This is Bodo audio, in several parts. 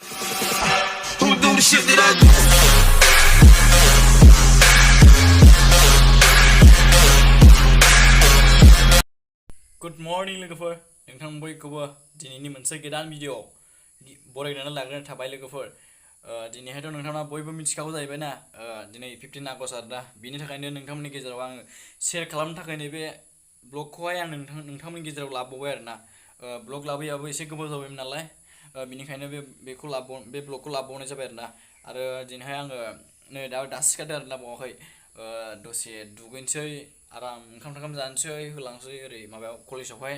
Who do the shit that I do? Good morning लोगोफोर नोंथां बयखौबो दिनैनि मोनसे गोदान भिडिअ बरायनानै लाग्रोनाय थाबाय लोगोफोर दिनैहायथ' नोंथांमोना बयबो मिथिखागौ जाहैबाय ना दिनै 15 आगस्ट आरो दा बिनि थाखायनो नोंथांमोननि गेजेराव आङो शेयार खालामनो थाखाय नैबे ब्लगखौहाय आं नोंथांमोननि गेजेराव लाबोबाय आरो ना ब्लग लाबोयाबो एसे गोबाव जाबायमोन नालाय बिनिखायनो बे ब्लगखौ लाबोनाय जाबाय आरो दिनैहाय आङो नै दासो सिखारदों आरो ना बावाखै दसे दुगैनोसै आराम ओंखाम जानोसै होलांसै ओरै माबायाव कलेजावहाय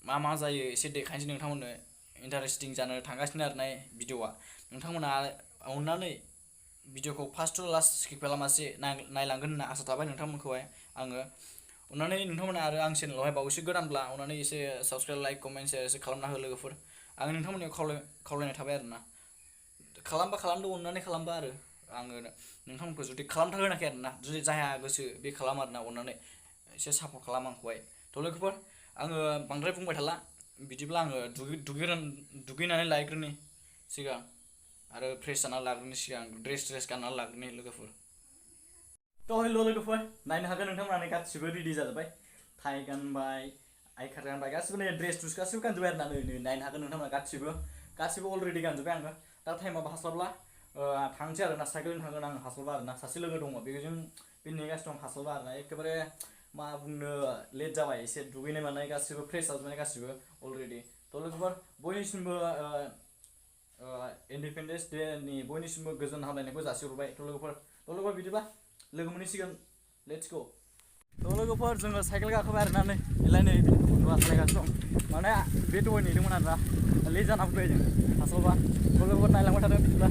मा जायो एसे देखायनोसै नोंथांमोननो इन्टारेस्टिं जानो थांगासिनो आरो ना भिडिअआ नोंथांमोना अननानै भिडिअखौ फार्स्ट टु लास्ट स्किप खालामासे नायलांगोन होनना आसा थाबाय नोंथांमोनखौहाय आङो अननानै नोंथांमोना आरो आं चेनेलावहाय बावैसो गोदानब्ला अननानै एसे साबस्क्राइब लाइक कमेन्ट शेयार एसे खालामना हो लोगोफोर आं नोंथांमोननियाव खावलायनाय थाबाय आरो ना खालामदो अननानै खालामबा आरो आङो नोंथांमोनखौ जुदि खालामथा होनाखै आरो ना जुदि जायहा गोसो बे खालाम आरो ना अननानै एसे सापर्ट खालाम आंखौहाय थ' लोगोफोर आङो बांद्राय बुंबाय थाला बिदिब्ला आङो दुगैनानै लाग्रोनि सिगां आरो फ्रेस जानानै लाग्रोनि सिगां ड्रेस गाननानै लाग्रोनि लोगोफोर थ' हेल' लोगोफोर नायनो हागोन नोंथांमोनानो गासिबो रेडि जाजोब्बाय टाइ गानबाय आइ कार्ड गानबाय गासिबो नै ड्रेस गासिबो गानजोब्बाय आरो ना नै नायनो हागोन नोंथांमोना गासिबो अलरेडि गानजोब्बाय आङो दा टाइमाबो हास्लाबला थांसै आरो ना साइकेलजों थांगोन आं हास्लाबा आरो ना सासे लोगो दङ बेजों बे नेगासिनो दं हास्लाबा आरो ना एखेबारे मा बुंनो लेट जाबाय एसे दुगैनाय मानाय गासिबो फ्रेस जाजोबनाय गासिबो अलरेडि थ' लोगोफोर बयनिसिमबो इन्डिपेन्डेन्स डे नि बयनिसिमबो गोजोन हामलायनायखौ जासिहरबाय थ' लोगोफोर बिदिबा लोगो मोनहैसिगोन लेट्स गो थ' लोगोफोर जोङो साइकेल गाखोबाय आरो ना नै सालायगासिनो दं माने बे दहाय नेदोंमोन आरो ना लेट जाना फैबाय जों हास्लाबा थ' लोगोफोर नायलांबाय थादों बिदिब्ला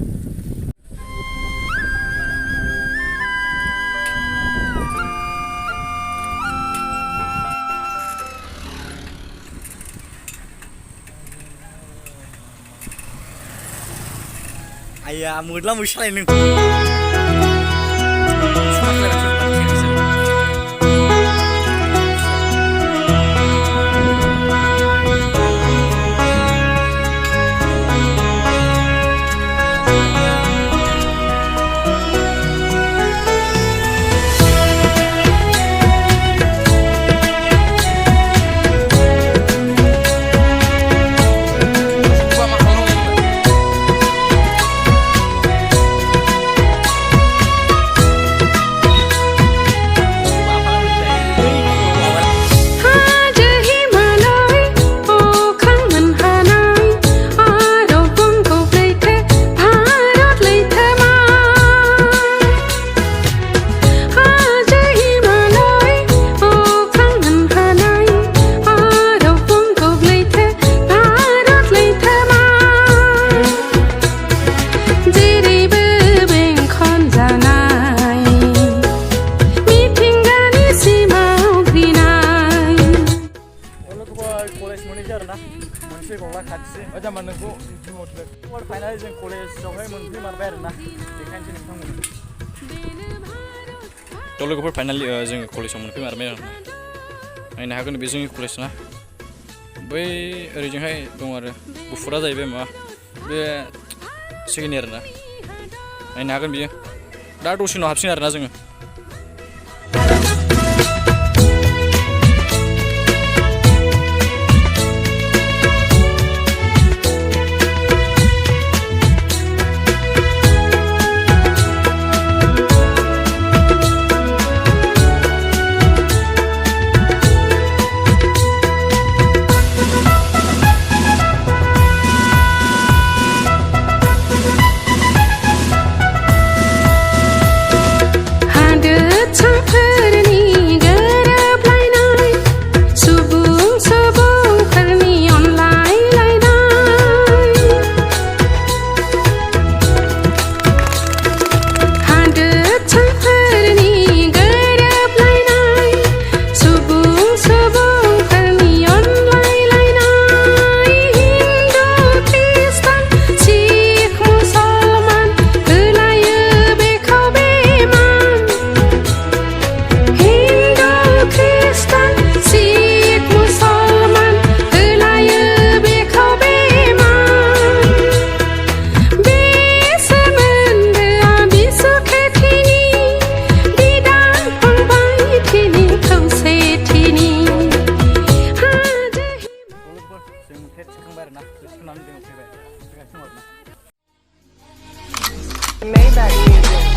आया मोदला मोसो सालायनो मोनसे गला खाथि जामा नोंखौ फाइनालि जों कलेजावहाय मोनफैमारबाय आरो ना देखायनोसै नोंथांमोन थ' लोगोफोर फाइनालि जोङो कलेजाव मोनफैमारबाय आरो नायनो हागोन बे जोंनि कलेज ना बै ओरैजोंहाय दं आरो गुफुरा जाहैबाय माबा बे सेकेन्ड इयार ना नायनो हागोन बियो दा दसे उनाव हाबसिगोन आरो ना जोङो प्लेट सोखांबाय आरो ना प्लेट सोखांनानै जोङो फैबाय फैगासिनो दं आरो ना Maybach music.